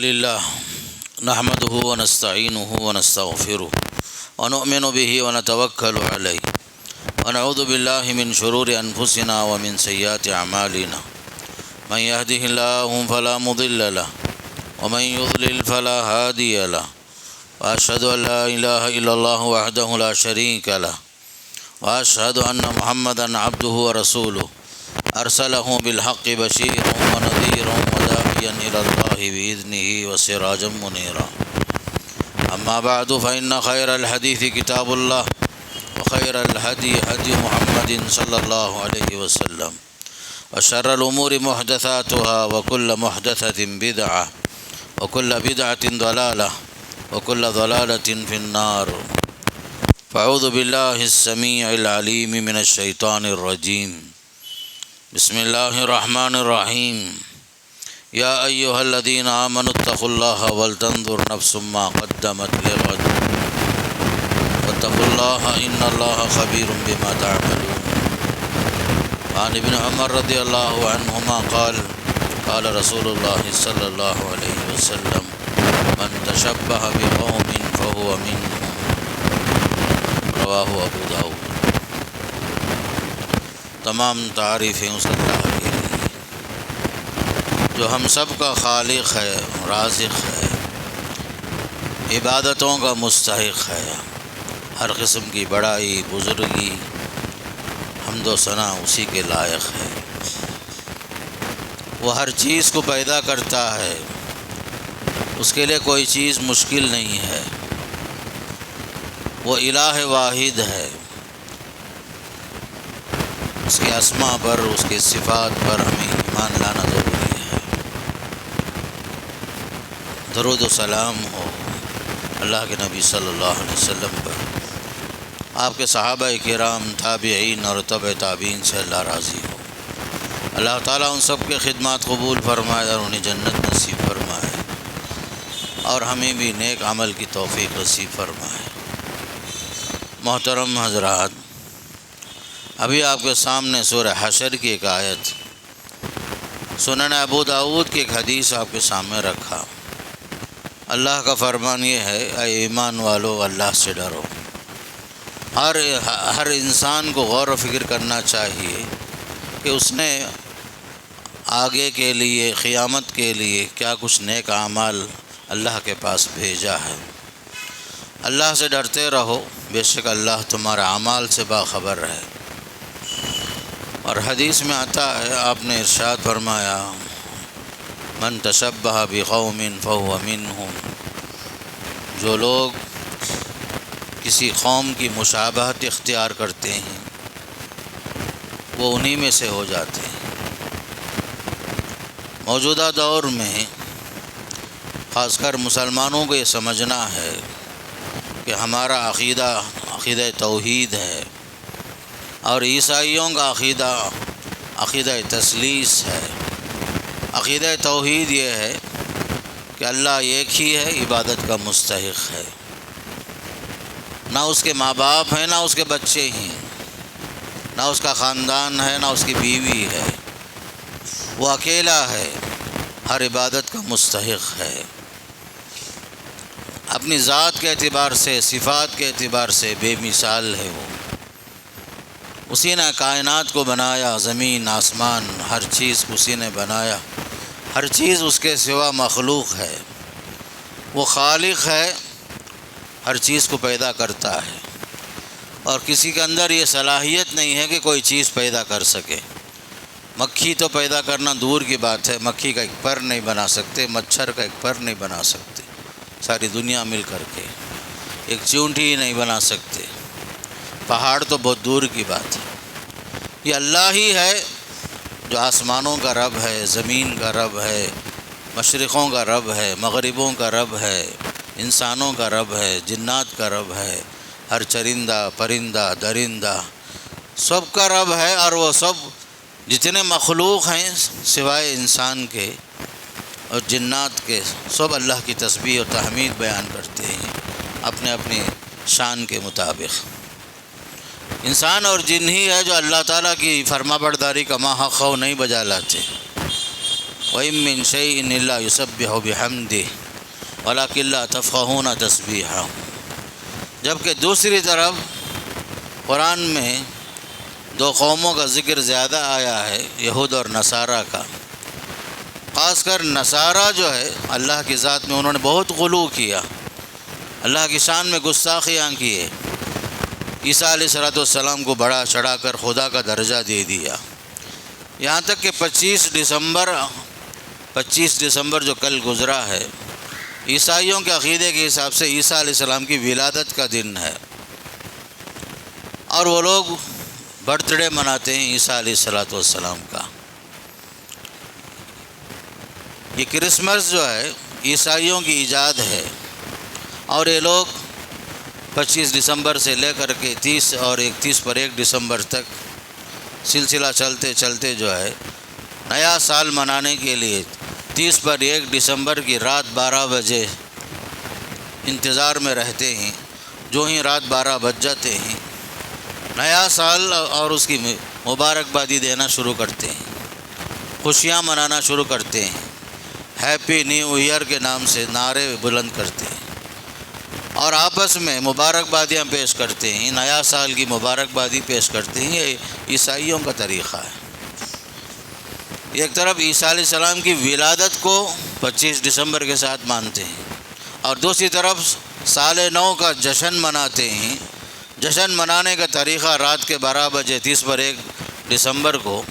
لله نحمده ونستعينه ونستغفره ونؤمن به ونتوكل عليه ونعوذ بالله من شرور أنفسنا ومن سيئات أعمالنا من يهده الله فلا مضل له ومن يضلل فلا هادي له وأشهد أن لا إله إلا الله وحده لا شريك له وأشهد أن محمدًا عبده ورسوله أرسله بالحق بشيرا ونذيرا وداعيا إلى الله بإذنه وسراجا منيرا أما بعد فإن خير الحديث كتاب الله وخير الهدي هدي محمد صلى الله عليه وسلم وشر الأمور محدثاتها وكل محدثة بدعة وكل بدعة ضلالة وكل ضلالة في النار فأعوذ بالله السميع العليم من الشيطان الرجيم بسم الله الرحمن الرحيم يا أيها الذين آمنوا اتقوا الله ولتنظر نفس ما قدمت لغد واتقوا الله إن الله خبير بما تعملون عن ابن عمر رضي الله عنهما قال قال رسول الله صلى الله عليه وسلم من تشبه بقوم فهو منهم رواہ ابو داؤد۔ تمام تعریفیں اس اللہ کے لیے جو ہم سب کا خالق ہے، رازق ہے، عبادتوں کا مستحق ہے، ہر قسم کی بڑائی، بزرگی، حمد و ثنا اسی کے لائق ہے۔ وہ ہر چیز کو پیدا کرتا ہے، اس کے لیے کوئی چیز مشکل نہیں ہے۔ وہ الہ واحد ہے، اس کے اسماء پر، اس کے صفات پر ہمیں ایمان لانا ضروری ہے۔ درود و سلام ہو اللہ کے نبی صلی اللہ علیہ وسلم پر، آپ کے صحابہ کرام، تابعین اور تبع تابعین سے اللہ راضی ہو۔ اللہ تعالیٰ ان سب کے خدمات قبول فرمائے اور انہیں جنت نصیب فرمائے، اور ہمیں بھی نیک عمل کی توفیق نصیب فرمائے۔ محترم حضرات، ابھی آپ کے سامنے سورہ حشر کی ایک آیت، سنن ابو داؤد کی ایک حدیث آپ کے سامنے رکھا۔ اللہ کا فرمان یہ ہے، اے ایمان والو اللہ سے ڈرو۔ ہر انسان کو غور و فکر کرنا چاہیے کہ اس نے آگے کے لیے، قیامت کے لیے کیا کچھ نیک اعمال اللہ کے پاس بھیجا ہے۔ اللہ سے ڈرتے رہو، بے شک اللہ تمہارے اعمال سے باخبر ہے۔ اور حدیث میں آتا ہے، آپ نے ارشاد فرمایا، من تشبہ بقوم فہو منہم، جو لوگ کسی قوم کی مشابہت اختیار کرتے ہیں وہ انہی میں سے ہو جاتے ہیں۔ موجودہ دور میں خاص کر مسلمانوں کو یہ سمجھنا ہے کہ ہمارا عقیدہ توحید ہے، اور عیسائیوں کا عقیدہ تثلیث ہے۔ عقیدہ توحید یہ ہے کہ اللہ ایک ہی ہے، عبادت کا مستحق ہے، نہ اس کے ماں باپ ہیں، نہ اس کے بچے ہیں، نہ اس کا خاندان ہے، نہ اس کی بیوی ہے، وہ اکیلا ہے، ہر عبادت کا مستحق ہے۔ اپنی ذات کے اعتبار سے، صفات کے اعتبار سے بے مثال ہے۔ وہ اسی نے کائنات کو بنایا، زمین آسمان ہر چیز کو اسی نے بنایا، ہر چیز اس کے سوا مخلوق ہے۔ وہ خالق ہے، ہر چیز کو پیدا کرتا ہے، اور کسی کے اندر یہ صلاحیت نہیں ہے کہ کوئی چیز پیدا کر سکے۔ مکھی تو پیدا کرنا دور کی بات ہے، مکھی کا ایک پر نہیں بنا سکتے، مچھر کا ایک پر نہیں بنا سکتے، ساری دنیا مل کر کے ایک چونٹی ہی نہیں بنا سکتے، پہاڑ تو بہت دور کی بات ہے۔ یہ اللہ ہی ہے جو آسمانوں کا رب ہے، زمین کا رب ہے، مشرقوں کا رب ہے، مغربوں کا رب ہے، انسانوں کا رب ہے، جنات کا رب ہے، ہر چرندہ پرندہ درندہ سب کا رب ہے، اور وہ سب جتنے مخلوق ہیں سوائے انسان کے اور جنات کے، سب اللہ کی تسبیح و تحمید بیان کرتے ہیں اپنے اپنی شان کے مطابق۔ انسان اور جن ہی ہے جو اللہ تعالیٰ کی فرما برداری کا ما حق نہیں بجا لاتے۔ وَإِن مِّن شَيْءٍ إِلَّا يُسَبِّحُ بِحَمْدِهِ وَلَكِن لَّا تَفْقَهُونَ تَسْبِيحَهُ۔ جبکہ دوسری طرف قرآن میں دو قوموں کا ذکر زیادہ آیا ہے، یہود اور نصارہ کا۔ خاص کر نصارہ جو ہے اللہ کی ذات میں انہوں نے بہت غلو کیا، اللہ کی شان میں گستاخیاں کیے، عیسیٰ علیہ السلام کو بڑا چڑھا کر خدا کا درجہ دے دیا، یہاں تک کہ 25 دسمبر جو کل گزرا ہے، عیسائیوں کے عقیدے کے حساب سے عیسیٰ علیہ السلام کی ولادت کا دن ہے، اور وہ لوگ برتھ ڈے مناتے ہیں عیسیٰ علیہ السلام کا۔ یہ کرسمس جو ہے عیسائیوں کی ایجاد ہے، اور یہ لوگ 25 دسمبر سے لے کر کے 30 اور 1 دسمبر تک سلسلہ چلتے چلتے جو ہے نیا سال منانے کے لیے 1 دسمبر کی رات 12 بجے انتظار میں رہتے ہیں۔ جو ہی رات 12 بج جاتے ہیں نیا سال اور اس کی مبارکبادی دینا شروع کرتے ہیں، خوشیاں منانا شروع کرتے ہیں، ہیپی نیو ایئر کے نام سے نعرے بلند کرتے ہیں اور آپس میں مبارکبادیاں پیش کرتے ہیں، نیا سال کی مبارکبادی پیش کرتے ہیں۔ یہ عیسائیوں کا طریقہ ہے۔ ایک طرف عیسیٰ علیہ السلام کی ولادت کو 25 دسمبر کے ساتھ مانتے ہیں، اور دوسری طرف سال نو کا جشن مناتے ہیں۔ جشن منانے کا طریقہ رات کے 12 بجے 1 دسمبر کو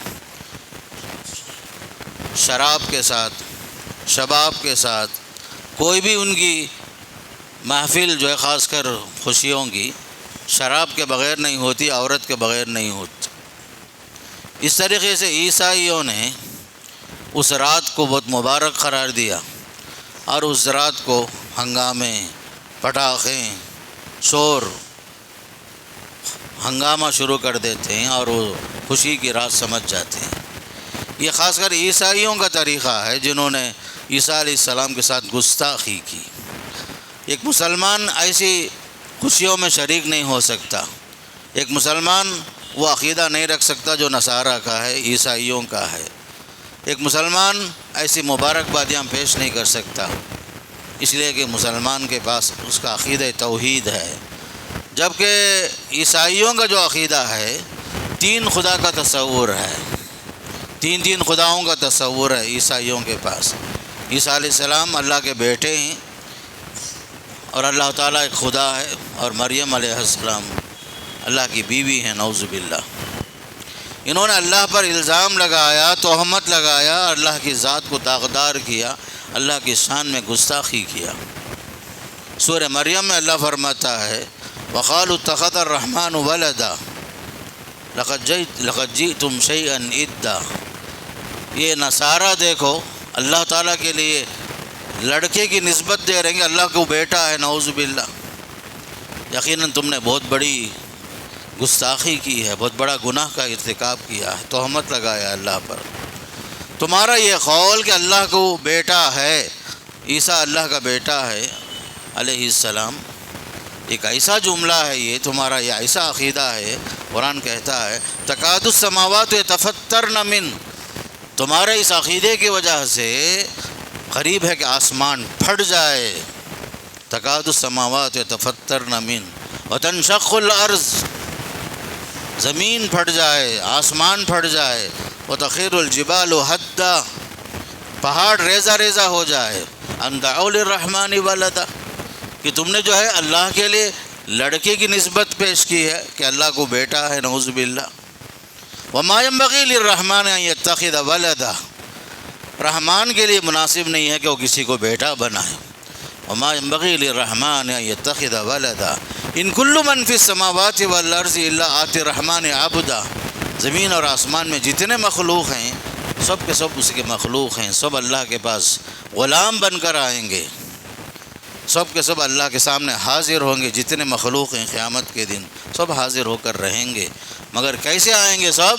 شراب کے ساتھ، شباب کے ساتھ، کوئی بھی ان کی محفل جو ہے خاص کر خوشیوں کی شراب کے بغیر نہیں ہوتی، عورت کے بغیر نہیں ہوتی۔ اس طریقے سے عیسائیوں نے اس رات کو بہت مبارک قرار دیا، اور اس رات کو ہنگامے، پٹاخے، شور، ہنگامہ شروع کر دیتے ہیں اور وہ خوشی کی رات سمجھ جاتے ہیں۔ یہ خاص کر عیسائیوں کا طریقہ ہے جنہوں نے عیسیٰ علیہ السلام کے ساتھ گستاخی کی۔ ایک مسلمان ایسی خوشیوں میں شریک نہیں ہو سکتا، ایک مسلمان وہ عقیدہ نہیں رکھ سکتا جو نصارہ کا ہے، عیسائیوں کا ہے۔ ایک مسلمان ایسی مبارکبادیاں پیش نہیں کر سکتا، اس لیے کہ مسلمان کے پاس اس کا عقیدہ توحید ہے، جبکہ عیسائیوں کا جو عقیدہ ہے 3 خدا کا تصور ہے، 3 خداؤں کا تصور ہے عیسائیوں کے پاس۔ عیسیٰ علیہ السلام اللہ کے بیٹے ہیں، اور اللہ تعالیٰ ایک خدا ہے، اور مریم علیہ السلام اللہ کی بیوی ہیں، نعوذ باللہ۔ انہوں نے اللہ پر الزام لگایا، تہمت لگایا، اللہ کی ذات کو داغدار کیا، اللہ کی شان میں گستاخی کیا۔ سورہ مریم میں اللہ فرماتا ہے وَقَالُوا اتَّخَذَ الرَّحْمَنُ وَلَدًا لَقَدْ جِئْتُمْ شَيْئًا إِدًّا۔ یہ نصارہ دیکھو اللہ تعالیٰ کے لیے لڑکے کی نسبت دے رہے ہیں، اللہ کو بیٹا ہے، نعوذ باللہ۔ یقیناً تم نے بہت بڑی گستاخی کی ہے، بہت بڑا گناہ کا ارتکاب کیا ہے، تہمت لگایا اللہ پر۔ تمہارا یہ قول کہ اللہ کو بیٹا ہے، عیسیٰ اللہ کا بیٹا ہے علیہ السلام، ایک ایسا جملہ ہے، یہ تمہارا یہ ایسا عقیدہ ہے۔ قرآن کہتا ہے تکاد السماوات یتفطرن من، تمہارے اس عقیدے کی وجہ سے قریب ہے کہ آسمان پھٹ جائے، تکاد السماوات یتفطرن من وتنشق الارض، زمین پھٹ جائے، آسمان پھٹ جائے، وتخر الجبال حدا، پہاڑ ریزہ ریزہ ہو جائے، ان دعوا للرحمن ولدا، کہ تم نے جو ہے اللہ کے لیے لڑکے کی نسبت پیش کی ہے کہ اللہ کو بیٹا ہے، نعوذ باللہ۔ وما ينبغي للرحمن ان يتخذ ولدا، رحمان کے لیے مناسب نہیں ہے کہ وہ کسی کو بیٹا بنائے۔ وما ينبغي للرحمن ان يتخذ ولدا ان كل من في السماوات والارض الا آتي الرحمن عبدا، زمین اور آسمان میں جتنے مخلوق ہیں سب کے سب اس کے مخلوق ہیں، سب اللہ کے پاس غلام بن کر آئیں گے، سب کے سب اللہ کے سامنے حاضر ہوں گے، جتنے مخلوق ہیں قیامت کے دن سب حاضر ہو کر رہیں گے، مگر کیسے آئیں گے؟ سب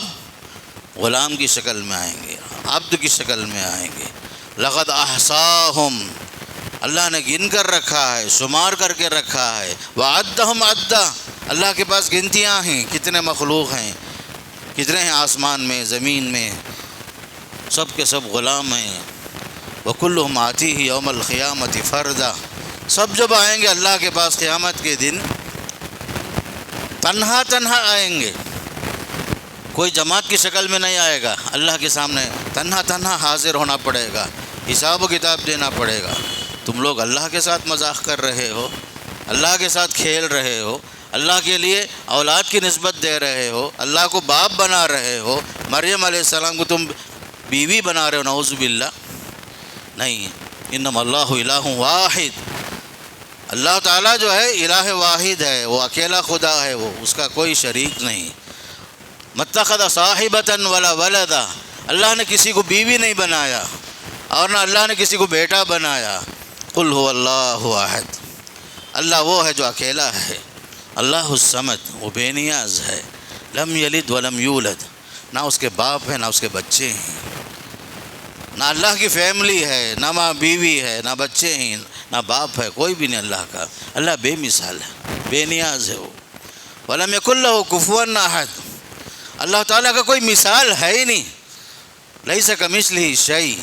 غلام کی شکل میں آئیں گے، عبد کی شکل میں آئیں گے۔ لقد احصاہم، اللہ نے گن کر رکھا ہے، شمار کر کے رکھا ہے، وعدہم عدا، اللہ کے پاس گنتیاں ہیں کتنے مخلوق ہیں، کتنے ہیں آسمان میں، زمین میں، سب کے سب غلام ہیں۔ وَكُلُّهُمْ آتِيهِ يَوْمَ الْقِيَامَةِ فَرْدًا، سب جب آئیں گے اللہ کے پاس قیامت کے دن تنہا تنہا آئیں گے، کوئی جماعت کی شکل میں نہیں آئے گا، اللہ کے سامنے تنہا تنہا حاضر ہونا پڑے گا، حساب و کتاب دینا پڑے گا۔ تم لوگ اللہ کے ساتھ مذاق کر رہے ہو، اللہ کے ساتھ کھیل رہے ہو، اللہ کے لیے اولاد کی نسبت دے رہے ہو، اللہ کو باپ بنا رہے ہو، مریم علیہ السلام کو تم بیوی بنا رہے ہو، نعوذ باللہ۔ نہیں، انما اللہ الہ واحد، اللہ تعالیٰ جو ہے الہ واحد ہے، وہ اکیلا خدا ہے، وہ اس کا کوئی شریک نہیں۔ متخذ صاحبۃ ولا ولدا، اللہ نے کسی کو بیوی نہیں بنایا اور نہ اللہ نے کسی کو بیٹا بنایا۔ قل هو اللہ احد، اللہ وہ ہے جو اکیلا ہے، اللہ الصمد، وہ بے نیاز ہے، لم یلد ولم یولد، نہ اس کے باپ ہیں نہ اس کے بچے ہیں، نہ اللہ کی فیملی ہے، نہ ماں بیوی ہے، نہ بچے ہیں، نہ باپ ہے، کوئی بھی نہیں اللہ کا۔ اللہ بے مثال ہے، بے نیاز ہے وہ۔ ولم یکن لہ کفوا احد، اللہ تعالیٰ کا کوئی مثال ہے ہی نہیں، لیس کمثلہ شیء،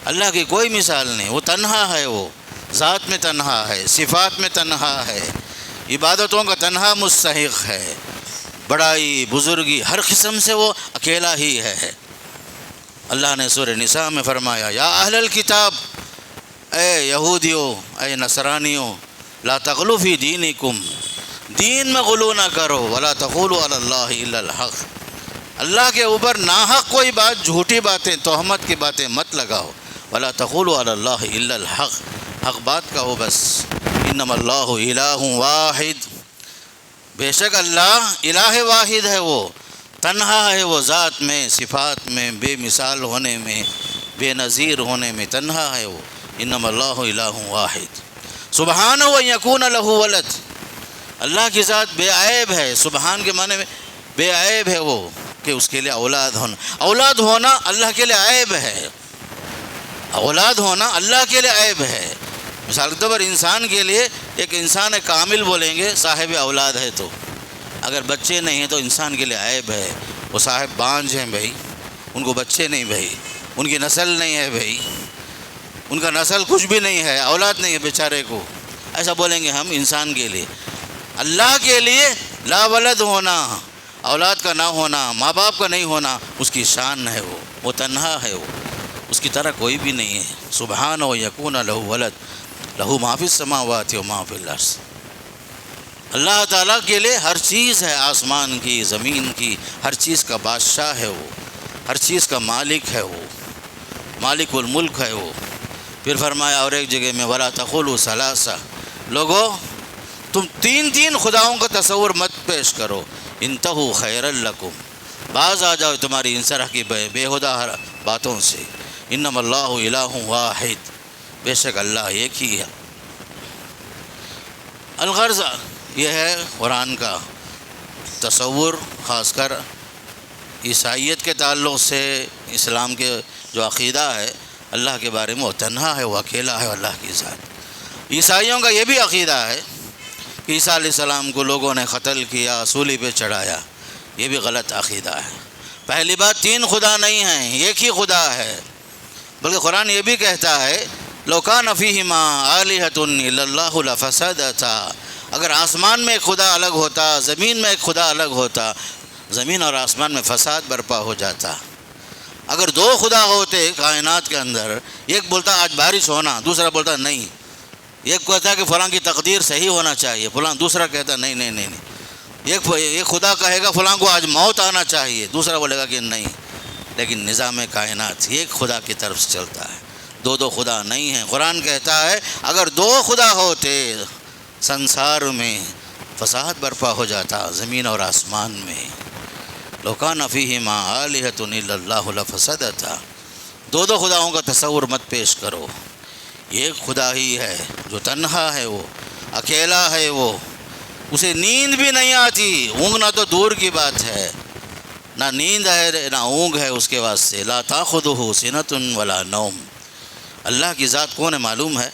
اللہ کی کوئی مثال نہیں، وہ تنہا ہے، وہ ذات میں تنہا ہے، صفات میں تنہا ہے، عبادتوں کا تنہا مستحق ہے، بڑائی بزرگی ہر قسم سے وہ اکیلا ہی ہے۔ اللہ نے سورہ نساء میں فرمایا، یا اہل الکتاب، اے یہودیوں، اے نصرانیوں، لا تغلوا فی دینکم، دین میں غلو نہ کرو، ولا تقولوا علی اللہ الا الحق، اللہ کے اوپر ناحق کوئی بات، جھوٹی باتیں، تہمت کی باتیں مت لگاؤ، ولا تقولوا علی اللہ الا الحق، حق بات کہو بس۔ انما اللہ الہ واحد، بے شک اللہ الہ واحد ہے، وہ تنہا ہے، وہ ذات میں، صفات میں، بے مثال ہونے میں، بے نظیر ہونے میں تنہا ہے وہ۔ انما اللہ الہ واحد، سبحانہ ان یکون لہ ولد، اللہ کی ذات بے عیب ہے، سبحان کے معنی میں بے عیب ہے وہ، کہ اس کے لیے اولاد ہونا، اولاد ہونا اللہ کے لیے عیب ہے، اولاد ہونا اللہ کے لیے عیب ہے۔ مثال کے طور پر انسان کے لیے ایک انسان کامل بولیں گے صاحب اولاد ہے، تو اگر بچے نہیں ہیں تو انسان کے لیے عیب ہے، وہ صاحب بانجھ ہیں بھائی، ان کو بچے نہیں بھائی، ان کی نسل نہیں ہے بھائی، ان کا نسل کچھ بھی نہیں ہے، اولاد نہیں ہے بیچارے کو، ایسا بولیں گے ہم انسان کے لیے۔ اللہ کے لیے لا ولد ہونا، اولاد کا نہ ہونا، ماں باپ کا نہیں ہونا، اس کی شان ہے، وہ تنہا ہے، وہ اس کی طرح کوئی بھی نہیں ہے۔ سبحانہ و یکون لہ ولد، لہ ما فی السماوات و ما فی الارض، اللہ تعالیٰ کے لیے ہر چیز ہے، آسمان کی، زمین کی، ہر چیز کا بادشاہ ہے وہ، ہر چیز کا مالک ہے وہ، مالک الملک ہے وہ۔ پھر فرمایا اور ایک جگہ میں، ولا تقولوا ثلاثہ، لوگو تم تین خداؤں کا تصور مت پیش کرو، انتہوا خیرا لکم، باز آ جاؤ تمہاری ان طرح کی بےہودہ باتوں سے۔ انما اللہ الہ واحد، بے شک اللہ ایک ہی ہے۔ الغرض یہ ہے قرآن کا تصور، خاص کر عیسائیت کے تعلق سے، اسلام کے جو عقیدہ ہے اللہ کے بارے میں، وہ تنہا ہے، وہ اکیلا ہے اللہ کی ذات۔ عیسائیوں کا یہ بھی عقیدہ ہے کہ عیسیٰ علیہ السلام کو لوگوں نے قتل کیا، صلیب پہ چڑھایا، یہ بھی غلط عقیدہ ہے۔ پہلی بات، تین خدا نہیں ہیں، ایک ہی خدا ہے، بلکہ قرآن یہ بھی کہتا ہے، لو کان فیہما آلہۃ الا اللہ لفسدتا، اگر آسمان میں ایک خدا الگ ہوتا، زمین میں ایک خدا الگ ہوتا، زمین اور آسمان میں فساد برپا ہو جاتا۔ اگر دو خدا ہوتے کائنات کے اندر، ایک بولتا آج بارش ہونا، دوسرا بولتا نہیں، ایک کہتا کہ فلاں کی تقدیر صحیح ہونا چاہیے، فلاں دوسرا کہتا نہیں، ایک خدا کہے گا فلاں کو آج موت آنا چاہیے، دوسرا بولے گا کہ نہیں۔ لیکن نظام کائنات ایک خدا کی طرف سے چلتا ہے، دو خدا نہیں ہیں۔ قرآن کہتا ہے اگر دو خدا ہوتے سنسار میں فساد برپا ہو جاتا، زمین اور آسمان میں۔ لو کان فیہما آلہۃ الا اللہ لفسدتا، دو خداؤں کا تصور مت پیش کرو، ایک خدا ہی ہے جو تنہا ہے، وہ اکیلا ہے، وہ اسے نیند بھی نہیں آتی، اونگنا تو دور کی بات ہے، نہ نیند ہے نہ اونگ ہے اس کے واسطے۔ لا تاخذہ سنۃ ولا نوم، اللہ کی ذات کون ہے معلوم ہے؟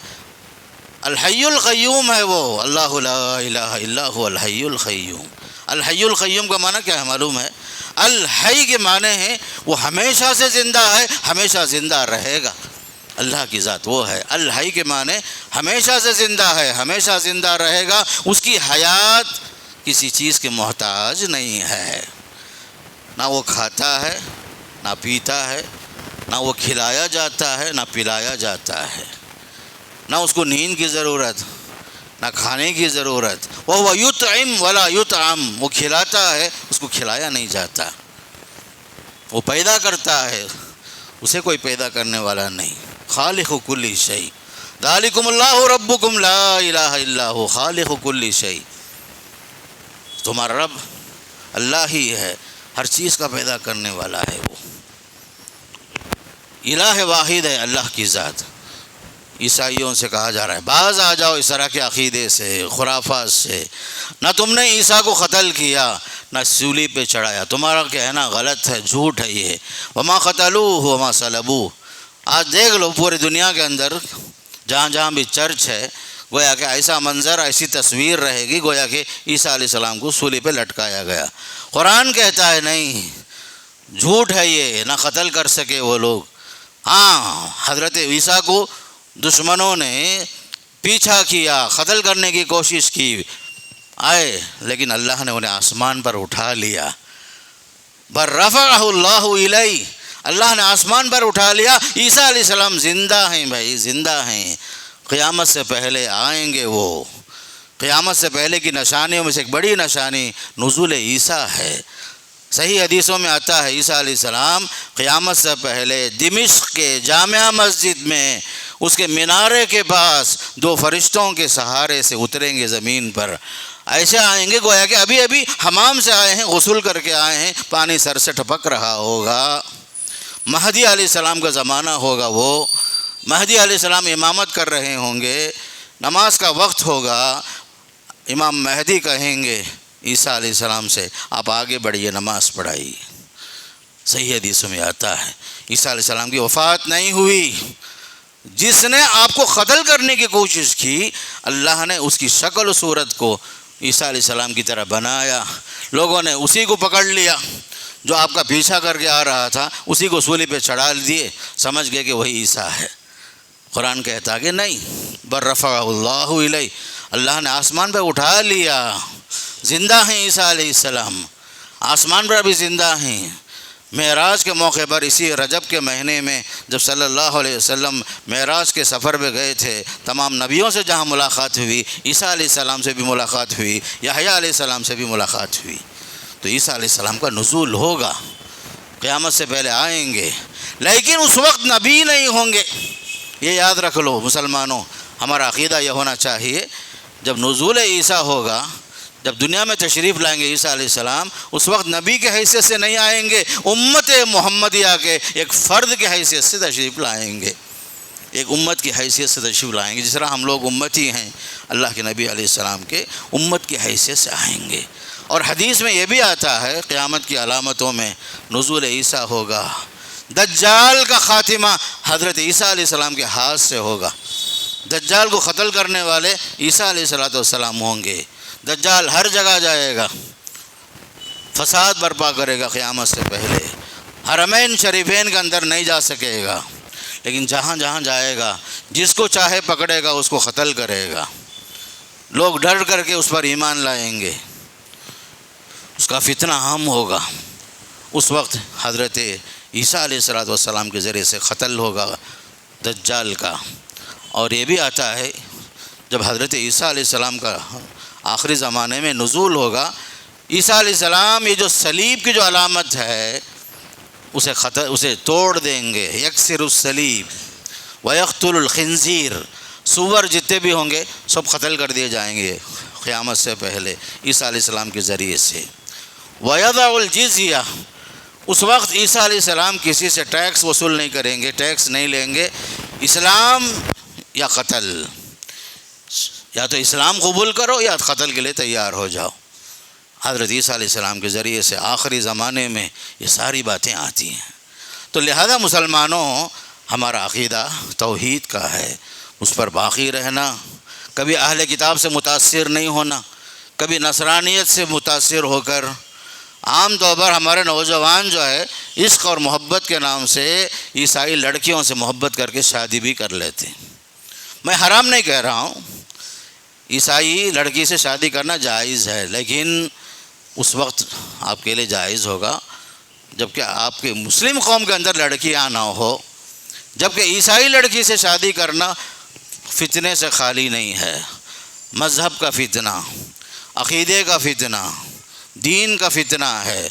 الحی القیوم ہے وہ، اللہ لا الہ الا هو الحی القیوم۔ الحی القیوم کا معنی کیا ہے معلوم ہے؟ الحی کے معنی ہے وہ ہمیشہ سے زندہ ہے، ہمیشہ زندہ رہے گا، اللہ کی ذات وہ ہے، الحی کے معنی ہمیشہ سے زندہ ہے، ہمیشہ زندہ رہے گا، اس کی حیات کسی چیز کے محتاج نہیں ہے، نہ وہ کھتا ہے نہ پیتا ہے، نہ وہ کھلایا جاتا ہے نہ پلایا جاتا ہے، نہ اس کو نیند کی ضرورت نہ کھانے کی ضرورت، وہ یطعم ولا یطعم، وہ کھلاتا ہے اس کو کھلایا نہیں جاتا، وہ پیدا کرتا ہے اسے کوئی پیدا کرنے والا نہیں، خالق کل شیء، ذالکم اللہ ربکم لا الہ الا ہو، خالق کل شیء، تمہارا رب اللہ ہی ہے، ہر چیز کا پیدا کرنے والا ہے، وہ الہ واحد ہے اللہ کی ذات۔ عیسائیوں سے کہا جا رہا ہے باز آ جاؤ اس طرح کے عقیدے سے، خرافات سے، نہ تم نے عیسیٰ کو قتل کیا نہ سولی پہ چڑھایا، تمہارا کہنا غلط ہے، جھوٹ ہے یہ، وما قتلوہ وما صلبوہ۔ آج دیکھ لو پوری دنیا کے اندر جہاں جہاں بھی چرچ ہے، گویا کہ ایسا منظر، ایسی تصویر رہے گی گویا کہ عیسیٰ علیہ السلام کو سولی پہ لٹکایا گیا۔ قرآن کہتا ہے نہیں، جھوٹ ہے یہ، نہ قتل کر سکے وہ لوگ۔ ہاں، حضرت عیسیٰ کو دشمنوں نے پیچھا کیا، قتل کرنے کی کوشش کی، آئے، لیکن اللہ نے انہیں آسمان پر اٹھا لیا، بر رفعہ اللہ الیہ، اللہ نے آسمان پر اٹھا لیا۔ عیسیٰ علیہ السلام زندہ ہیں بھائی، زندہ ہیں، قیامت سے پہلے آئیں گے وہ۔ قیامت سے پہلے کی نشانیوں میں سے ایک بڑی نشانی نزول عیسیٰ ہے۔ صحیح حدیثوں میں آتا ہے عیسیٰ علیہ السلام قیامت سے پہلے دمشق کے جامع مسجد میں اس کے مینارے کے پاس دو فرشتوں کے سہارے سے اتریں گے زمین پر، ایسے آئیں گے گویا کہ ابھی ابھی حمام سے آئے ہیں، غسل کر کے آئے ہیں، پانی سر سے ٹپک رہا ہوگا۔ مہدی علیہ السلام کا زمانہ ہوگا، وہ مہدی علیہ السلام امامت کر رہے ہوں گے، نماز کا وقت ہوگا، امام مہدی کہیں گے عیسیٰ علیہ السلام سے آپ آگے بڑھیے، نماز پڑھائیے۔ صحیح حدیثوں میں آتا ہے عیسیٰ علیہ السلام کی وفات نہیں ہوئی، جس نے آپ کو قتل کرنے کی کوشش کی، اللہ نے اس کی شکل و صورت کو عیسیٰ علیہ السلام کی طرح بنایا، لوگوں نے اسی کو پکڑ لیا جو آپ کا پیچھا کر کے آ رہا تھا، اسی کو سولی پہ چڑھا دیے، سمجھ گئے کہ وہی عیسیٰ ہے۔ قرآن کہتا کہ نہیں، بر رفعہ اللہ الیہ، اللہ نے آسمان پہ اٹھا لیا، زندہ ہیں عیسیٰ علیہ السلام، آسمان پر بھی زندہ ہیں۔ معراج کے موقع پر اسی رجب کے مہینے میں جب صلی اللہ علیہ وسلم معراج کے سفر پہ گئے تھے، تمام نبیوں سے جہاں ملاقات ہوئی، عیسیٰ علیہ السلام سے بھی ملاقات ہوئی، یحییٰ علیہ السلام سے بھی ملاقات ہوئی، تو عیسیٰ علیہ السلام کا نزول ہوگا، قیامت سے پہلے آئیں گے، لیکن اس وقت نبی نہیں ہوں گے۔ یہ یاد رکھ لو مسلمانوں، ہمارا عقیدہ یہ ہونا چاہیے، جب نزول عیسیٰ ہوگا، جب دنیا میں تشریف لائیں گے عیسیٰ علیہ السلام، اس وقت نبی کے حیثیت سے نہیں آئیں گے، امت محمدیہ کے ایک فرد کے حیثیت سے تشریف لائیں گے، ایک امت کی حیثیت سے تشریف لائیں گے، جس طرح ہم لوگ امتی ہیں اللہ کے نبی علیہ السلام کے، امت کی حیثیت سے آئیں گے۔ اور حدیث میں یہ بھی آتا ہے قیامت کی علامتوں میں نزول عیسیٰ ہوگا، دجال کا خاتمہ حضرت عیسیٰ علیہ السلام کے ہاتھ سے ہوگا، دجال کو قتل کرنے والے عیسیٰ علیہ السلام ہوں گے، دجال ہر جگہ جائے گا، فساد برپا کرے گا قیامت سے پہلے، حرمین شریفین کے اندر نہیں جا سکے گا، لیکن جہاں جہاں جائے گا جس کو چاہے پکڑے گا، اس کو قتل کرے گا، لوگ ڈر کر کے اس پر ایمان لائیں گے، اس کا فتنہ عام ہوگا، اس وقت حضرت عیسیٰ علیہ السلام کے ذریعے سے قتل ہوگا دجال کا۔ اور یہ بھی آتا ہے جب حضرت عیسیٰ علیہ السلام کا آخری زمانے میں نزول ہوگا، عیسیٰ علیہ السلام یہ جو صلیب کی جو علامت ہے اسے توڑ دیں گے، یکسر الصلیب ویقتل الخنزیر، سور جتنے بھی ہوں گے سب قتل کر دیے جائیں گے قیامت سے پہلے عیسیٰ علیہ السلام کے ذریعے سے۔ وَيَضَعُ الْجِزْيَةَ، اس وقت عیسیٰ علیہ السلام کسی سے ٹیکس وصول نہیں کریں گے، ٹیکس نہیں لیں گے، اسلام یا قتل، یا تو اسلام قبول کرو یا قتل کے لیے تیار ہو جاؤ۔ حضرت عیسیٰ علیہ السلام کے ذریعے سے آخری زمانے میں یہ ساری باتیں آتی ہیں۔ تو لہذا مسلمانوں، ہمارا عقیدہ توحید کا ہے، اس پر باقی رہنا، کبھی اہل کتاب سے متاثر نہیں ہونا، کبھی نصرانیت سے متاثر ہو کر عام طور پر ہمارے نوجوان جو ہے عشق اور محبت کے نام سے عیسائی لڑکیوں سے محبت کر کے شادی بھی کر لیتے ہیں۔ میں حرام نہیں کہہ رہا ہوں، عیسائی لڑکی سے شادی کرنا جائز ہے، لیکن اس وقت آپ کے لیے جائز ہوگا جبکہ آپ کے مسلم قوم کے اندر لڑکیاں نہ ہو، جبکہ عیسائی لڑکی سے شادی کرنا فتنے سے خالی نہیں ہے۔ مذہب کا فتنہ، عقیدے کا فتنہ، دین کا فتنہ ہے،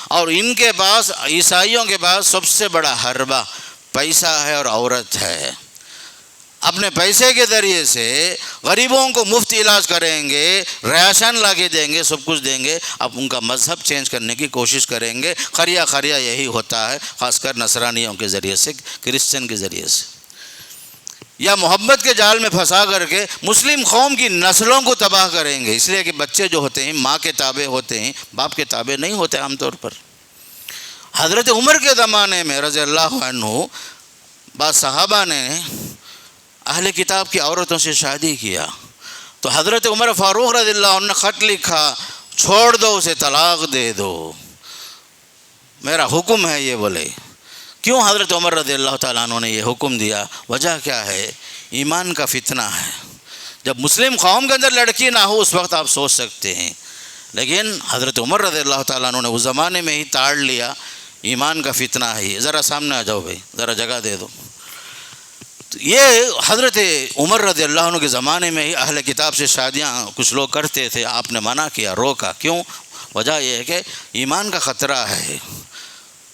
اور ان کے پاس، عیسائیوں کے پاس سب سے بڑا حربہ پیسہ ہے اور عورت ہے۔ اپنے پیسے کے ذریعے سے غریبوں کو مفت علاج کریں گے، راشن لا کے دیں گے، سب کچھ دیں گے، اب ان کا مذہب چینج کرنے کی کوشش کریں گے۔ خریا یہی ہوتا ہے، خاص کر نصرانیوں کے ذریعے سے، کرسچن کے ذریعے سے، یا محبت کے جال میں پھنسا کر کے مسلم قوم کی نسلوں کو تباہ کریں گے، اس لیے کہ بچے جو ہوتے ہیں ماں کے تابع ہوتے ہیں، باپ کے تابع نہیں ہوتے عام طور پر۔ حضرت عمر کے زمانے میں رضی اللہ عنہ، بعض صحابہ نے اہل کتاب کی عورتوں سے شادی کیا تو حضرت عمر فاروق رضی اللہ عنہ نے خط لکھا، چھوڑ دو اسے، طلاق دے دو، میرا حکم ہے یہ بولے۔ کیوں حضرت عمر رضی اللہ تعالیٰ عنہ نے یہ حکم دیا؟ وجہ کیا ہے؟ ایمان کا فتنہ ہے۔ جب مسلم قوم کے اندر لڑکی نہ ہو اس وقت آپ سوچ سکتے ہیں، لیکن حضرت عمر رضی اللہ تعالیٰ عنہ نے اس زمانے میں ہی تاڑ لیا، ایمان کا فتنہ ہے یہ۔ ذرا سامنے آ جاؤ بھائی، ذرا جگہ دے دو۔ یہ حضرت عمر رضی اللہ عنہ کے زمانے میں ہی اہل کتاب سے شادیاں کچھ لوگ کرتے تھے، آپ نے منع کیا، روکا۔ کیوں؟ وجہ یہ ہے کہ ایمان کا خطرہ ہے،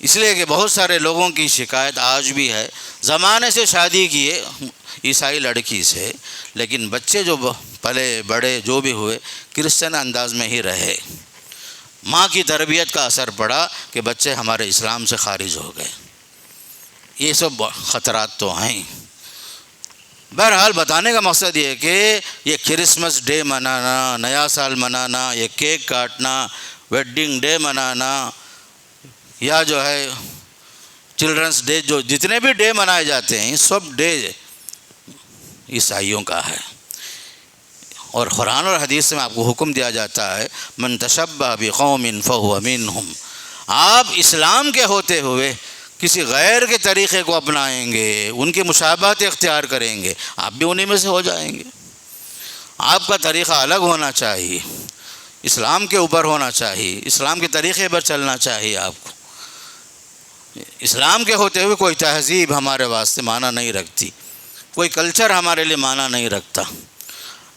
اس لیے کہ بہت سارے لوگوں کی شکایت آج بھی ہے، زمانے سے شادی کیے عیسائی لڑکی سے، لیکن بچے جو پلے بڑے جو بھی ہوئے کرسچن انداز میں ہی رہے، ماں کی تربیت کا اثر پڑا کہ بچے ہمارے اسلام سے خارج ہو گئے۔ یہ سب خطرات تو ہیں۔ بہرحال بتانے کا مقصد یہ ہے کہ یہ کرسمس ڈے منانا، نیا سال منانا، یہ کیک کاٹنا، ویڈنگ ڈے منانا، یا جو ہے چلڈرنس ڈے، جو جتنے بھی ڈے منائے جاتے ہیں سب ڈے عیسائیوں کا ہے۔ اور قرآن اور حدیث میں آپ کو حکم دیا جاتا ہے، من تشبہ بقوم فہو منہم، آپ اسلام کے ہوتے ہوئے کسی غیر کے طریقے کو اپنائیں گے، ان کی مشابہت اختیار کریں گے، آپ بھی انہی میں سے ہو جائیں گے۔ آپ کا طریقہ الگ ہونا چاہیے، اسلام کے اوپر ہونا چاہیے، اسلام کے طریقے پر چلنا چاہیے آپ کو۔ اسلام کے ہوتے ہوئے کوئی تہذیب ہمارے واسطے معنی نہیں رکھتی، کوئی کلچر ہمارے لیے معنی نہیں رکھتا۔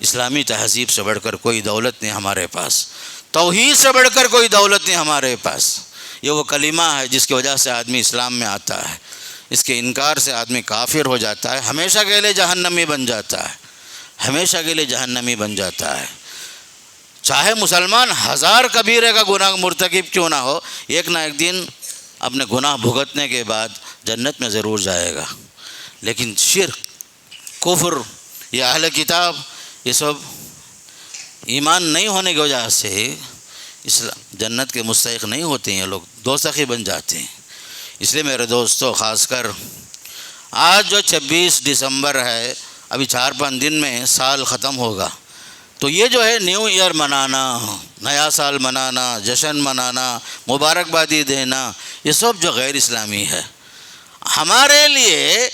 اسلامی تہذیب سے بڑھ کر کوئی دولت نہیں ہمارے پاس، توحید سے بڑھ کر کوئی دولت نہیں ہمارے پاس۔ یہ وہ کلمہ ہے جس کی وجہ سے آدمی اسلام میں آتا ہے، اس کے انکار سے آدمی کافر ہو جاتا ہے، ہمیشہ کے لیے جہنمی بن جاتا ہے، ہمیشہ کے لیے جہنمی بن جاتا ہے۔ چاہے مسلمان 1000 کبیرے کا گناہ مرتکب کیوں نہ ہو، ایک نہ ایک دن اپنے گناہ بھگتنے کے بعد جنت میں ضرور جائے گا۔ لیکن شرک، کفر یا اہل کتاب، یہ سب ایمان نہیں ہونے کی وجہ سے جنت کے مستحق نہیں ہوتے ہیں، یہ لوگ دوزخی بن جاتے ہیں۔ اس لیے میرے دوستو، خاص کر آج جو 26 دسمبر ہے، ابھی 4-5 دن میں سال ختم ہوگا، تو یہ جو ہے نیو ایئر منانا، نیا سال منانا، جشن منانا، مبارکبادی دینا، یہ سب جو غیر اسلامی ہے۔ ہمارے لیے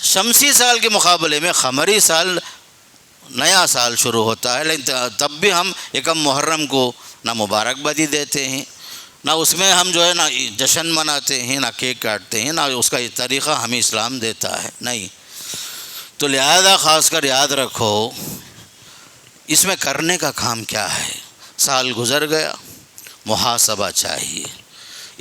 شمسی سال کے مقابلے میں قمری سال، نیا سال شروع ہوتا ہے، لیکن تب بھی ہم یکم محرم کو نہ مبارکبادی دیتے ہیں، نہ اس میں ہم جو ہے نہ جشن مناتے ہیں، نہ کیک کاٹتے ہیں، نہ اس کا یہ طریقہ ہمیں اسلام دیتا ہے، نہیں۔ تو لہذا خاص کر یاد رکھو، اس میں کرنے کا کام کیا ہے؟ سال گزر گیا، محاسبہ چاہیے۔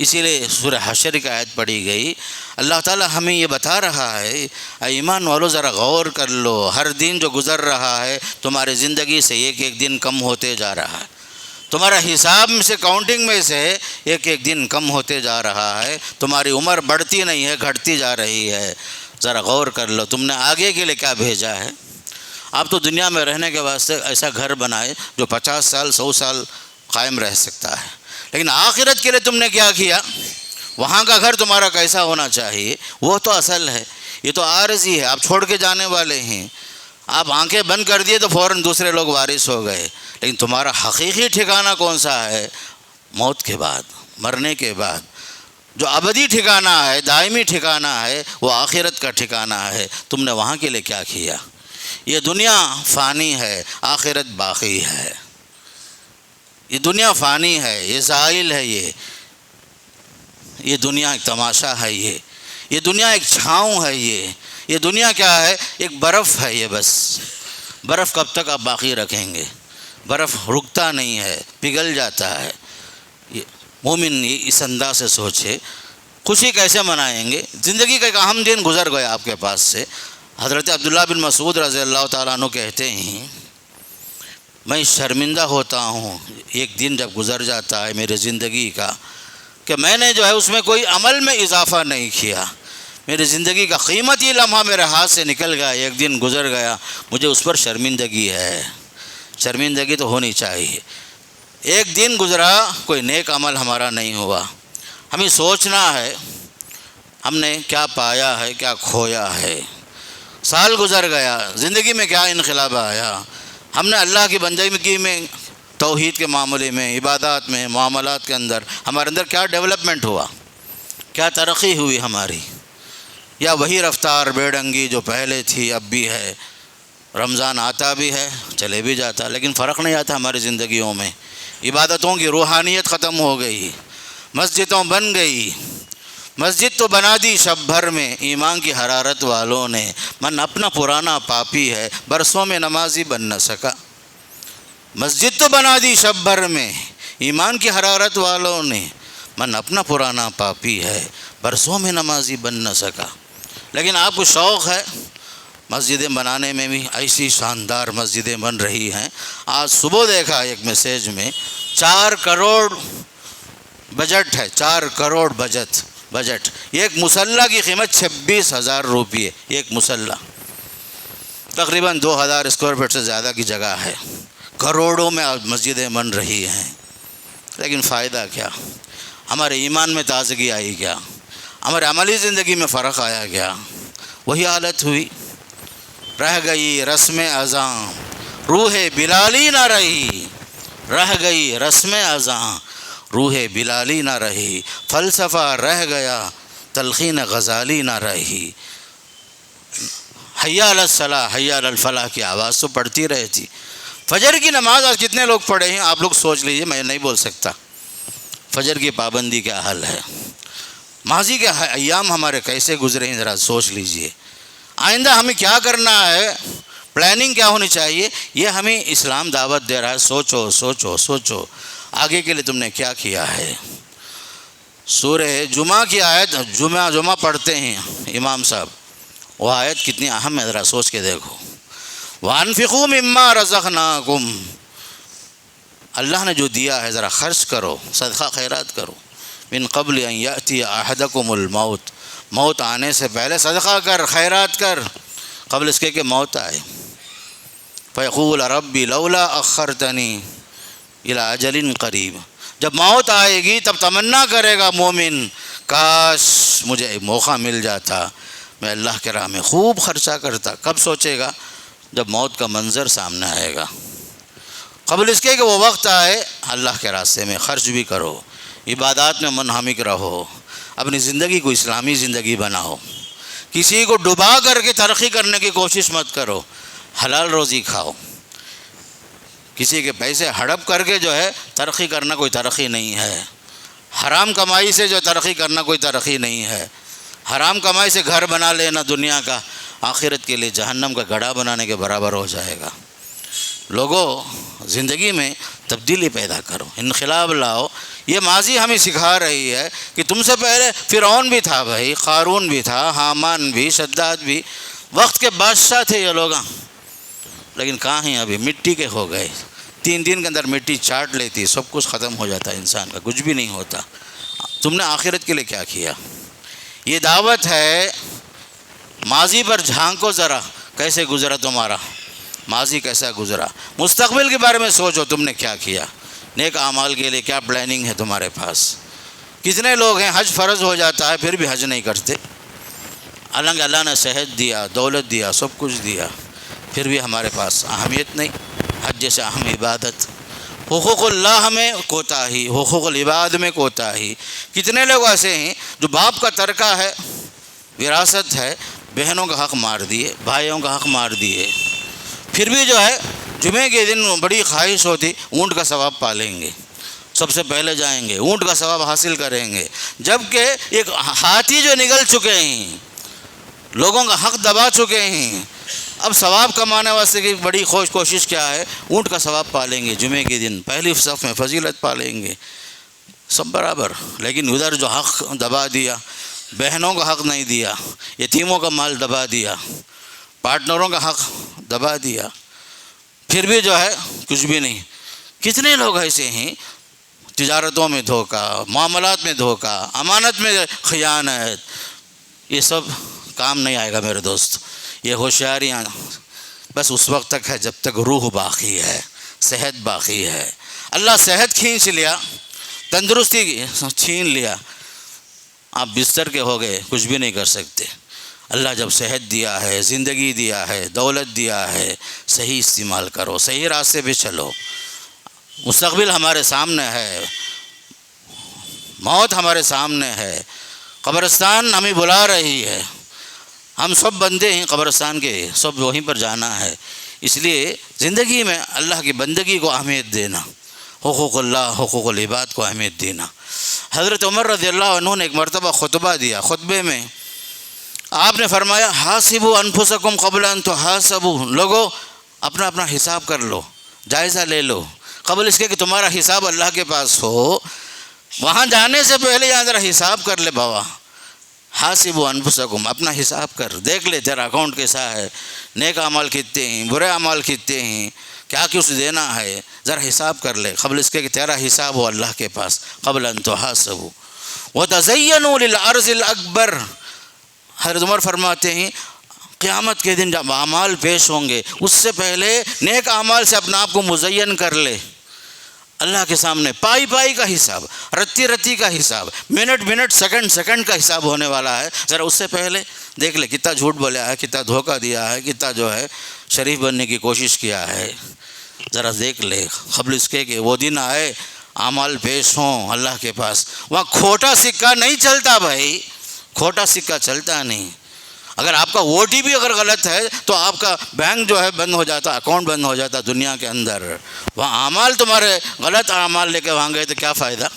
اسی لیے سورہ حشر کی آیت پڑھی گئی، اللہ تعالی ہمیں یہ بتا رہا ہے، اے ایمان والو ذرا غور کر لو، ہر دن جو گزر رہا ہے تمہاری زندگی سے ایک ایک دن کم ہوتے جا رہا ہے، تمہارا حساب میں سے، کاؤنٹنگ میں سے ایک ایک دن کم ہوتے جا رہا ہے، تمہاری عمر بڑھتی نہیں ہے، گھٹتی جا رہی ہے۔ ذرا غور کر لو، تم نے آگے کے لیے کیا بھیجا ہے؟ آپ تو دنیا میں رہنے کے واسطے ایسا گھر بنائے جو 50 سال 100 سال قائم رہ سکتا ہے، لیکن آخرت کے لیے تم نے کیا کیا؟ وہاں کا گھر تمہارا کیسا ہونا چاہیے، وہ تو اصل ہے، یہ تو عارضی ہے، آپ چھوڑ کے جانے والے ہیں۔ آپ آنکھیں بند کر دیے تو فوراً دوسرے لوگ وارث ہو گئے، لیکن تمہارا حقیقی ٹھکانہ کون سا ہے؟ موت کے بعد، مرنے کے بعد جو ابدی ٹھکانہ ہے، دائمی ٹھکانہ ہے، وہ آخرت کا ٹھکانہ ہے۔ تم نے وہاں کے لیے کیا کیا؟ یہ دنیا فانی ہے، آخرت باقی ہے۔ یہ دنیا فانی ہے، یہ زائل ہے، یہ دنیا ایک تماشا ہے، یہ دنیا ایک چھاؤں ہے، یہ دنیا کیا ہے؟ ایک برف ہے، یہ بس برف کب تک آپ باقی رکھیں گے؟ برف رکتا نہیں ہے، پگھل جاتا ہے۔ مومن اس انداز سے سوچے، خوشی کیسے منائیں گے؟ زندگی کا ایک اہم دن گزر گیا آپ کے پاس سے۔ حضرت عبداللہ بن مسعود رضی اللہ تعالیٰ عنہ کہتے ہیں، میں شرمندہ ہوتا ہوں ایک دن جب گزر جاتا ہے میری زندگی کا کہ میں نے جو ہے اس میں کوئی عمل میں اضافہ نہیں کیا۔ میری زندگی کا قیمتی لمحہ میرے ہاتھ سے نکل گیا، ایک دن گزر گیا، مجھے اس پر شرمندگی ہے۔ شرمندگی تو ہونی چاہیے۔ ایک دن گزرا، کوئی نیک عمل ہمارا نہیں ہوا۔ ہمیں سوچنا ہے ہم نے کیا پایا ہے، کیا کھویا ہے۔ سال گزر گیا، زندگی میں کیا انقلاب آیا؟ ہم نے اللہ کی بندگی میں، توحید کے معاملے میں، عبادات میں، معاملات کے اندر ہمارے اندر کیا ڈیولپمنٹ ہوا، کیا ترقی ہوئی ہماری؟ یا وہی رفتار بے ڈنگی جو پہلے تھی اب بھی ہے؟ رمضان آتا بھی ہے، چلے بھی جاتا، لیکن فرق نہیں آتا ہماری زندگیوں میں۔ عبادتوں کی روحانیت ختم ہو گئی، مسجدوں بن گئی۔ مسجد تو بنا دی شب بھر میں ایمان کی حرارت والوں نے، من اپنا پرانا پاپی ہے برسوں میں نمازی بن نہ سکا۔ مسجد تو بنا دی شب بھر میں ایمان کی حرارت والوں نے، من اپنا پرانا پاپی ہے برسوں میں نمازی بن نہ سکا۔ لیکن آپ کو شوق ہے مسجدیں بنانے میں بھی، ایسی شاندار مسجدیں بن رہی ہیں۔ آج صبح دیکھا ایک میسیج میں 4 کروڑ بجٹ ہے، 4 کروڑ بجٹ۔ ایک مسلح کی قیمت 26,000 روپیے، ایک مسلح تقریباً 2,000 اسکوائر فٹ سے زیادہ کی جگہ ہے۔ کروڑوں میں آج مسجدیں بن رہی ہیں، لیکن فائدہ کیا؟ ہمارے ایمان میں تازگی آئی کیا؟ ہمارے عملی زندگی میں فرق آیا کیا؟ وہی حالت ہوئی، رہ گئی رسم اذاں، روح بلالی نہ رہی۔ رہ گئی رسم اذاں، روح بلالی نہ رہی۔ فلسفہ رہ گیا، تلقین غزالی نہ رہی۔ حی علی الصلاح، حی علی الفلاح کی آواز تو پڑتی رہتی۔ فجر کی نماز آج کتنے لوگ پڑھے ہیں؟ آپ لوگ سوچ لیجئے، میں نہیں بول سکتا۔ فجر کی پابندی کیا حل ہے؟ ماضی کے ایام ہمارے کیسے گزرے ہیں ذرا سوچ لیجئے۔ آئندہ ہمیں کیا کرنا ہے، پلاننگ کیا ہونی چاہیے، یہ ہمیں اسلام دعوت دے رہا ہے۔ سوچو سوچو سوچو، آگے کے لیے تم نے کیا کیا ہے۔ سورہ جمعہ کی آیت، جمعہ پڑھتے ہیں امام صاحب، وہ آیت کتنی اہم ہے ذرا سوچ کے دیکھو۔ وَأَنفِقُوا مِمَّا رَزَقْنَاكُمْ، اللہ نے جو دیا ہے ذرا خرچ کرو، صدقہ خیرات کرو۔ من قبل ان یأتی احدکم الموت، موت آنے سے پہلے صدقہ کر، خیرات کر، قبل اس کے کہ موت آئے۔ فیقول ربی لولا اخرتنی الی اجل قریب، جب موت آئے گی تب تمنا کرے گا مومن، کاش مجھے ایک موقع مل جاتا، میں اللہ کے راہ میں خوب خرچہ کرتا۔ کب سوچے گا؟ جب موت کا منظر سامنے آئے گا۔ قبل اس کے کہ وہ وقت آئے، اللہ کے راستے میں خرچ بھی کرو، عبادات میں منہمک رہو، اپنی زندگی کو اسلامی زندگی بناؤ۔ کسی کو ڈبا کر کے ترقی کرنے کی کوشش مت کرو، حلال روزی کھاؤ۔ کسی کے پیسے ہڑپ کر کے جو ہے ترقی کرنا کوئی ترقی نہیں ہے۔ حرام کمائی سے جو ترقی کرنا کوئی ترقی نہیں ہے۔ حرام کمائی سے گھر بنا لینا دنیا کا، آخرت کے لیے جہنم کا گڑھا بنانے کے برابر ہو جائے گا۔ لوگوں، زندگی میں تبدیلی پیدا کرو، انقلاب لاؤ۔ یہ ماضی ہمیں سکھا رہی ہے کہ تم سے پہلے فرعون بھی تھا بھائی، قارون بھی تھا، حامان بھی، شداد بھی، وقت کے بادشاہ تھے یہ لوگ، لیکن کہاں ہیں ابھی؟ مٹی کے ہو گئے۔ 3 دن کے اندر مٹی چاٹ لیتی، سب کچھ ختم ہو جاتا ہے، انسان کا کچھ بھی نہیں ہوتا۔ تم نے آخرت کے لیے کیا کیا؟ یہ دعوت ہے، ماضی پر جھانکو ذرا، کیسے گزرا تمہارا ماضی، کیسا گزرا۔ مستقبل کے بارے میں سوچو، تم نے کیا کیا، نیک اعمال کے لیے کیا پلاننگ ہے تمہارے پاس۔ کتنے لوگ ہیں حج فرض ہو جاتا ہے پھر بھی حج نہیں کرتے، حالانکہ اللہ نے صحت دیا، دولت دیا، سب کچھ دیا، پھر بھی ہمارے پاس اہمیت نہیں۔ حج جیسے اہم عبادت، حقوق اللہ میں کوتاہی، حقوق العباد میں کوتاہی۔ کتنے لوگ ایسے ہیں جو باپ کا ترکہ ہے، وراثت ہے، بہنوں کا حق مار دیے، بھائیوں کا حق مار دیے، پھر بھی جو ہے جمعے کے دن بڑی خواہش ہوتی اونٹ کا ثواب پالیں گے، سب سے پہلے جائیں گے، اونٹ کا ثواب حاصل کریں گے، جبکہ ایک ہاتھی جو نگل چکے ہیں، لوگوں کا حق دبا چکے ہیں، اب ثواب کمانے واسطے کی بڑی کوشش کیا ہے؟ اونٹ کا ثواب پالیں گے، جمعے کے دن پہلی صف میں فضیلت پالیں گے، سب برابر۔ لیکن ادھر جو حق دبا دیا، بہنوں کا حق نہیں دیا، یتیموں کا مال دبا دیا، پارٹنروں کا حق دبا دیا، پھر بھی جو ہے کچھ بھی نہیں۔ کتنے لوگ ایسے ہیں، تجارتوں میں دھوکہ، معاملات میں دھوکہ، امانت میں خیانت، یہ سب کام نہیں آئے گا میرے دوست۔ یہ ہوشیاریاں بس اس وقت تک ہے جب تک روح باقی ہے، صحت باقی ہے۔ اللہ صحت کھینچ لیا، تندرستی چھین لیا، آپ بستر کے ہو گئے، کچھ بھی نہیں کر سکتے۔ اللہ جب صحت دیا ہے، زندگی دیا ہے، دولت دیا ہے، صحیح استعمال کرو، صحیح راستے پہ چلو۔ مستقبل ہمارے سامنے ہے، موت ہمارے سامنے ہے، قبرستان ہمیں بلا رہی ہے، ہم سب بندے ہیں قبرستان کے، سب وہیں پر جانا ہے۔ اس لیے زندگی میں اللہ کی بندگی کو اہمیت دینا، حقوق اللہ، حقوق العباد کو اہمیت دینا۔ حضرت عمر رضی اللہ عنہ نے ایک مرتبہ خطبہ دیا، خطبے میں آپ نے فرمایا حاسبوا انفسکم قبل ان تحاسبوا، لوگو اپنا اپنا حساب کر لو، جائزہ لے لو، قبل اس کے کہ تمہارا حساب اللہ کے پاس ہو، وہاں جانے سے پہلے یہاں ذرا حساب کر لے بابا۔ حاسبوا انفسکم، اپنا حساب کر، دیکھ لے تیرا اکاؤنٹ کیسا ہے، نیک اعمال کتنے ہیں، برے اعمال کتنے ہیں، کیا کچھ دینا ہے، ذرا حساب کر لے قبل اس کے کہ تیرا حساب ہو اللہ کے پاس، قبل ان تحاسبوا وتزینوا للعرض الاکبر۔ حضرت عمر فرماتے ہیں قیامت کے دن جب اعمال پیش ہوں گے اس سے پہلے نیک اعمال سے اپنا آپ کو مزین کر لے، اللہ کے سامنے پائی پائی کا حساب، رتی رتی کا حساب، منٹ منٹ سیکنڈ سیکنڈ کا حساب ہونے والا ہے، ذرا اس سے پہلے دیکھ لے کتنا جھوٹ بولا ہے، کتنا دھوکہ دیا ہے، کتنا جو ہے شریف بننے کی کوشش کیا ہے، ذرا دیکھ لے قبل اس کے کہ وہ دن آئے اعمال پیش ہوں اللہ کے پاس۔ وہاں کھوٹا سکہ نہیں چلتا بھائی، کھوٹا سکہ چلتا نہیں۔ اگر آپ کا او ٹی پی اگر غلط ہے تو آپ کا بینک جو ہے بند ہو جاتا، اکاؤنٹ بند ہو جاتا دنیا کے اندر۔ وہاں اعمال تمہارے غلط اعمال لے کے وہاں گئے تو کیا فائدہ؟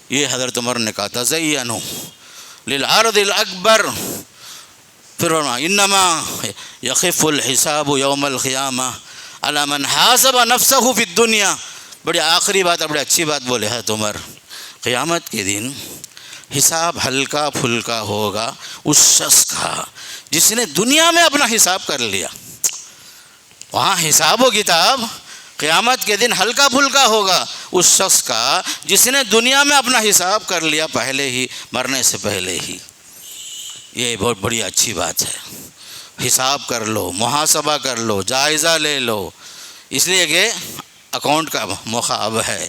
یہ حضرت عمر نے کہا تزینوا للعرض الاکبر، پھر انما یخف الحساب یوم القیامہ علی من حاسب نفسہ فی الدنیا۔ بڑی آخری بات اور بڑی اچھی بات بولے حضرت عمر، قیامت کے دن حساب ہلکا پھلکا ہوگا اس شخص کا جس نے دنیا میں اپنا حساب کر لیا۔ وہاں حساب و کتاب قیامت کے دن ہلکا پھلکا ہوگا اس شخص کا جس نے دنیا میں اپنا حساب کر لیا پہلے ہی، مرنے سے پہلے ہی۔ یہ بہت بڑی اچھی بات ہے، حساب کر لو، محاسبہ کر لو، جائزہ لے لو، اس لیے کہ اکاؤنٹ کا موقع اب ہے۔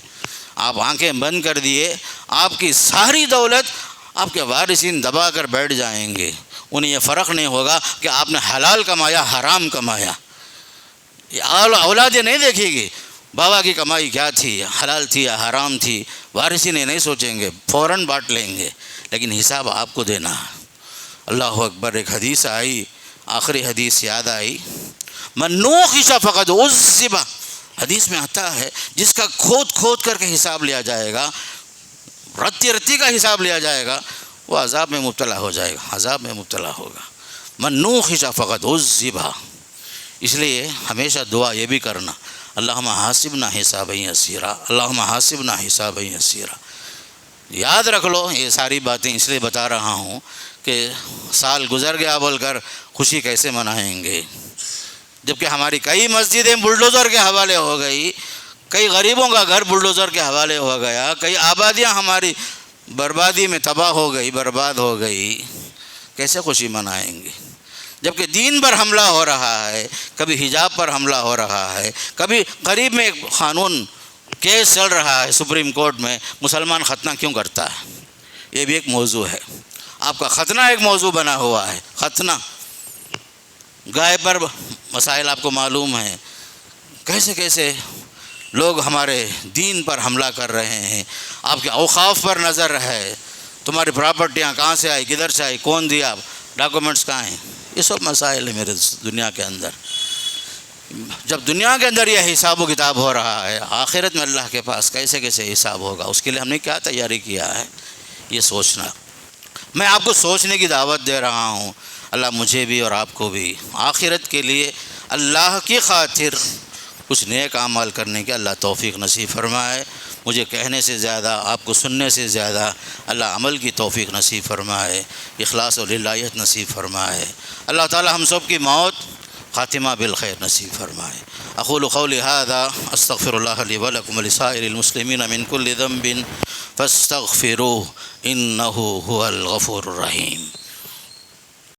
آپ آنکھیں بند کر دیے، آپ کی ساری دولت آپ کے وارثین دبا کر بیٹھ جائیں گے، انہیں یہ فرق نہیں ہوگا کہ آپ نے حلال کمایا حرام کمایا۔ اولاد یہ نہیں دیکھے گی بابا کی کمائی کیا تھی، حلال تھی یا حرام تھی، وارثین یہ نہیں سوچیں گے، فوراً بانٹ لیں گے، لیکن حساب آپ کو دینا ہے۔ اللہ اکبر۔ ایک حدیث آئی، آخری حدیث یاد آئی، من نوقش فقد عذب، حدیث میں آتا ہے جس کا کھود کھود کر کے حساب لیا جائے گا، رتی رتی کا حساب لیا جائے گا، وہ عذاب میں مبتلا ہو جائے گا، عذاب میں مبتلا ہوگا۔ من نوقش فقد عذب۔ اس لیے ہمیشہ دعا یہ بھی کرنا، اللہم حاسبنا حسابا یسیرا، اللہم حاسبنا حسابا یسیرا۔ یاد رکھ لو یہ ساری باتیں، اس لیے بتا رہا ہوں کہ سال گزر گیا بول کر خوشی کیسے منائیں گے، جبکہ ہماری کئی مسجدیں بلڈوزر کے حوالے ہو گئی، کئی غریبوں کا گھر بلڈوزر کے حوالے ہو گیا، کئی آبادیاں ہماری بربادی میں تباہ ہو گئی، برباد ہو گئی، کیسے خوشی منائیں گے؟ جبکہ دین پر حملہ ہو رہا ہے، کبھی حجاب پر حملہ ہو رہا ہے، کبھی قریب میں ایک قانون کیس چل رہا ہے سپریم کورٹ میں، مسلمان ختنہ کیوں کرتا ہے، یہ بھی ایک موضوع ہے۔ آپ کا ختنہ ایک موضوع بنا ہوا ہے، ختنہ گائے پر مسائل آپ کو معلوم ہیں، کیسے کیسے لوگ ہمارے دین پر حملہ کر رہے ہیں، آپ کے اوقاف پر نظر ہے، تمہاری پراپرٹیاں کہاں سے آئی، کدھر سے آئی، کون دیا، ڈاکومنٹس کہاں ہیں، یہ سب مسائل ہیں میرے دنیا کے اندر۔ جب دنیا کے اندر یہ حساب و کتاب ہو رہا ہے، آخرت میں اللہ کے پاس کیسے کیسے حساب ہوگا، اس کے لیے ہم نے کیا تیاری کیا ہے، یہ سوچنا۔ میں آپ کو سوچنے کی دعوت دے رہا ہوں، اللہ مجھے بھی اور آپ کو بھی آخرت کے لیے اللہ کی خاطر کچھ نیک اعمال کرنے کے اللہ توفیق نصیب فرمائے۔ مجھے کہنے سے زیادہ، آپ کو سننے سے زیادہ اللہ عمل کی توفیق نصیب فرمائے، اخلاص و للہیت نصیب فرمائے۔ اللہ تعالی ہم سب کی موت خاتمہ بالخیر نصیب فرمائے۔ اقول قولی ھذا استغفر اللہ لی ولکم ولسائر المسلمین من کل ذنب فاستغفروہ انہ ھو الغفور الرحیم۔